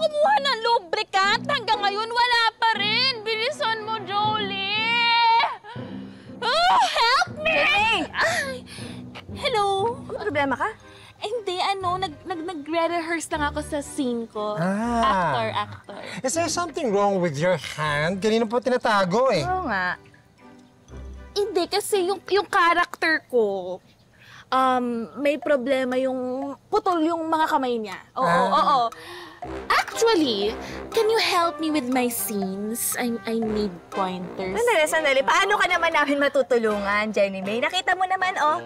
kumuha ng lubricant. Hanggang ngayon, wala pa rin. Bilisan mo, Jolie! Oh, help me! Ay, hello? Problema ka? Hindi, nagre-rehearse lang ako sa scene ko. Actor. Is there something wrong with your hand? Kanina po tinatago eh. Oo nga. Hindi, kasi yung character ko, may problema yung putol yung mga kamay niya. Oo. Actually, can you help me with my scenes? I need pointers. Sandali. Paano ka naman namin matutulungan, Jenny May? Nakita mo naman, oh.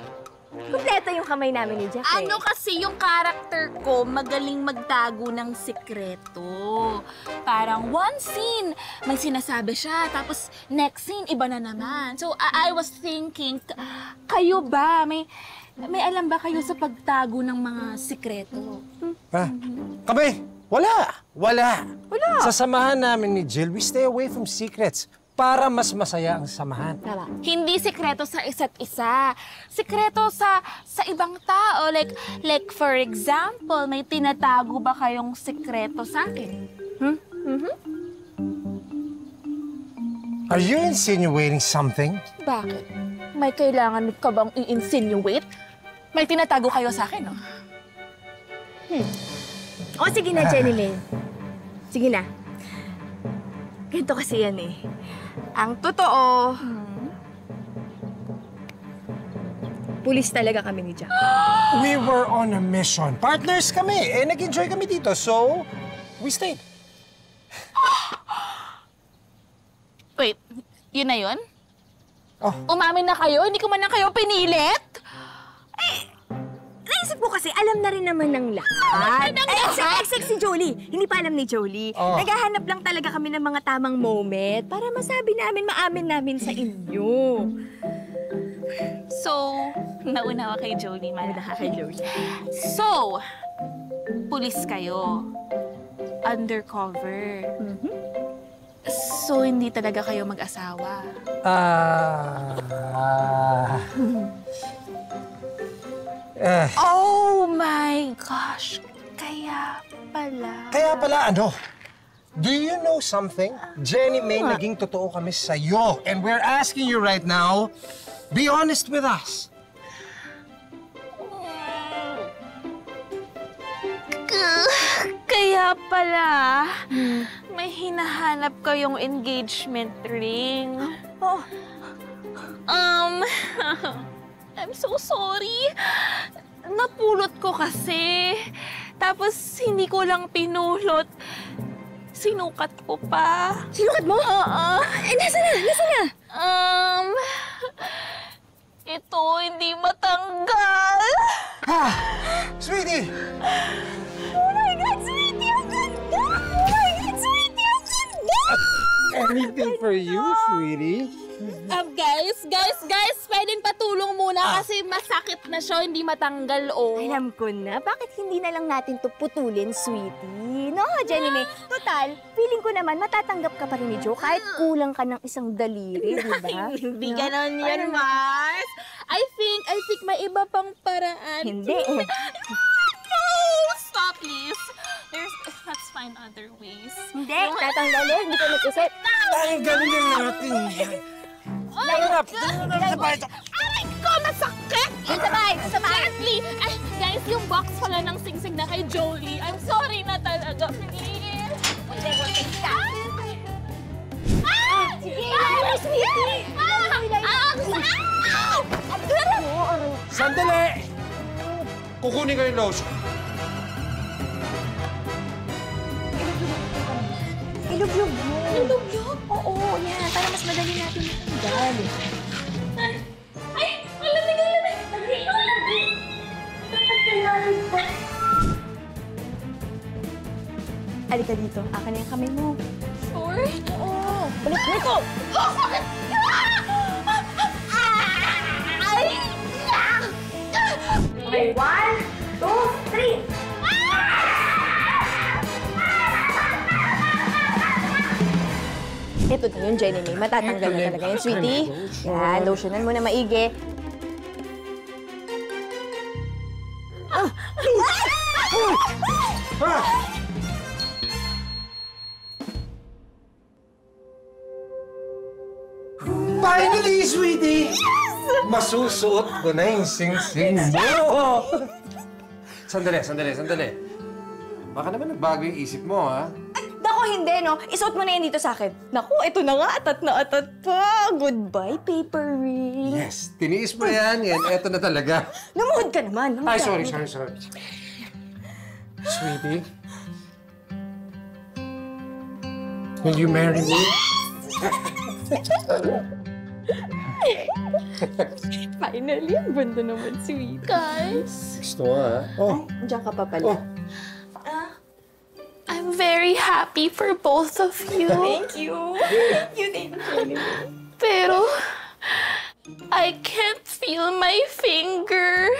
Kompleto yung kamay namin ni Jeff, eh. Ano kasi yung character ko, magaling magtago ng sikreto. Parang one scene, may sinasabi siya, tapos next scene, iba na naman. So, I was thinking, kayo ba? May alam ba kayo sa pagtago ng mga sikreto? Kami? Wala. Sa samahan namin ni Jill, we stay away from secrets para mas masaya ang samahan. Tama. Hindi sikreto sa isa't isa. Sikreto sa ibang tao. Like for example, may tinatago ba kayong sikreto sa akin? Are you insinuating something? Bakit? May kailangan ka bang i-insinuate? May tinatago kayo sa akin, no? O, sige na, Jenny May. Sige na. Ganito kasi yan, eh. Ang totoo, pulis talaga kami ni Jack. We were on a mission. Partners kami. Nag-enjoy kami dito. So, we stayed. Wait, yun na yun? Oh. Umamin na kayo? Hindi ko man na kayo pinilit? Naisip ko kasi, alam na rin naman ng lahat. Except si Jolie. Hindi pa alam ni Jolie. Oh. Naghahanap lang talaga kami ng mga tamang moment para masabi namin, maamin namin sa inyo. So, naunawa kay Jolie, Nauna kay Jolie. So, pulis kayo. Undercover. So, hindi talaga kayo mag-asawa. Oh my gosh! Kaya pala Ano? Do you know something? Jenny May, naging totoo kami sa'yo. And we're asking you right now, be honest with us. Kaya pala, may hinahanap kayong engagement ring. Oh. I'm so sorry. Napulot ko kasi. Tapos hindi ko lang pinulot. Sinukat ko pa. Sinukat mo? Oo. Nasa na? Ito, hindi matanggal. Sweetie! Oh my God, sweetie! Ang ganda! Oh my God, sweetie! Ang ganda! Anything for you, sweetie? Guys, pwedeng patulong muna kasi masakit na siya, hindi matanggal, oh. Alam ko na, bakit hindi na lang natin to putulin, sweetie? No, Jenny May. Total, feeling ko naman matatanggap ka pa rin ni Joe kahit kulang ka ng isang daliri, di ba? Hindi ganon yan, Mars. I think may iba pang paraan. Hindi. No! Stop, please. Let's find other ways. Hindi, tatanggalin. Hindi ko nag-isip. Tanggalin na natin yan. Aray ko, masakit! Yun sabay! Exactly! Ay, guys, yung box pala ng singsing na kay Jolie. I'm sorry na talaga, please. Sige, sweetie! Sandali! Kukunin ko yung lotion. Ilugyog mo. Ilugyog? Oo, yan. Para mas madali natin matanggal. Ay! Malamig! Halika dito. Akin na yung kamay mo. Sure? Oo. Balik dito! Oh, bakit? Ay! Okay, 1, 2, 3! Ito na yun, Jenny May. Matatanggal na talaga yun, sweetie. Yan, lotionan mo na maigi. Finally, sweetie! Masusuot ko na yung sing-sing mo! Sandali. Baka naman nagbago yung isip mo, ha? Naku, hindi, no? Isuot mo na yan dito sa akin. Naku, ito na nga, atat na atat pa. Goodbye, paper ring. Yes, tiniis mo yan. Eto na talaga. Lumuhod ka naman. Ay, sorry. Sweetie? Will you marry me? Finally, ang ganda naman, sweet. Guys, Gusto mo, ha? Oh. Diyan ka pa pala. I'm very happy for both of you. Thank you. You din, Jennifer. Pero, I can't feel my finger.